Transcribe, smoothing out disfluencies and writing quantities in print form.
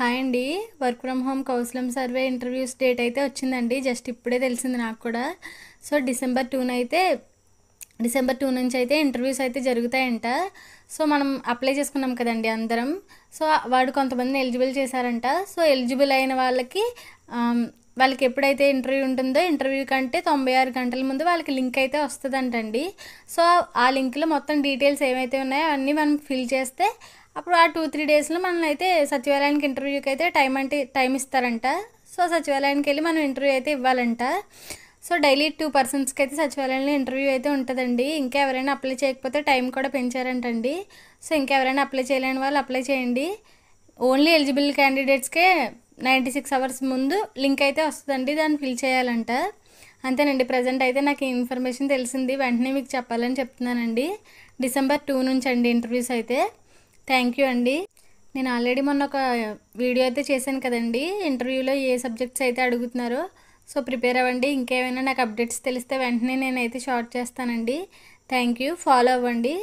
Hi అండి. Work from home Kaushalam survey interviews date అయితే వచ్చిందండి. జస్ట్ ఇప్పుడే తెలిసింది నాకు కూడా. సో డిసెంబర్ 2 నుంచి అయితే ఇంటర్వ్యూస్ అయితే జరుగుతాయంట. సో మనం అప్లై చేసుకున్నాం కదండి అందరం. సో వాడు కొంతమందిని ఎలిజిబుల్ చేశారంట. సో ఎలిజిబుల్ అయిన వాళ్ళకి ఎప్పుడైతే ఇంటర్వ్యూ ఉంటుందో ఇంటర్వ్యూ కంటే 96 గంటల ముందు వాళ్ళకి లింక్ అయితే వస్తుందంటండి. సో ఆ లింక్లో మొత్తం డీటెయిల్స్ ఏమైతే ఉన్నాయో అన్నీ మనం ఫిల్ చేస్తే అప్పుడు ఆ 2-3 డేస్లో మనం అయితే సచివాలయానికి ఇంటర్వ్యూకి అయితే టైం ఇస్తారంట. సో సచివాలయానికి వెళ్ళి మనం ఇంటర్వ్యూ అయితే ఇవ్వాలంట. సో డైలీ 2 పర్సన్స్కి అయితే సచివాలయంలో ఇంటర్వ్యూ అయితే ఉంటుందండి. ఇంకా ఎవరైనా అప్లై చేయకపోతే టైం కూడా పెంచారంటండి. సో ఇంకెవరైనా అప్లై చేయలేని వాళ్ళు అప్లై చేయండి. ఓన్లీ ఎలిజిబుల్ క్యాండిడేట్స్కే 96 అవర్స్ ముందు లింక్ అయితే వస్తుందండి. దాన్ని ఫిల్ చేయాలంట. అంతేనండి. ప్రజెంట్ అయితే నాకు ఈ ఇన్ఫర్మేషన్ తెలిసింది, వెంటనే మీకు చెప్పాలని చెప్తున్నానండి. డిసెంబర్ 2 నుంచి అండి ఇంటర్వ్యూస్ అయితే. థ్యాంక్ యూ అండి. నేను ఆల్రెడీ మొన్న ఒక వీడియో అయితే చేశాను కదండి, ఇంటర్వ్యూలో ఏ సబ్జెక్ట్స్ అయితే అడుగుతున్నారో. సో ప్రిపేర్ అవ్వండి. ఇంకేమైనా నాకు అప్డేట్స్ తెలిస్తే వెంటనే నేనైతే షార్ట్ చేస్తానండి. Thank you. ఫాలో అవ్వండి.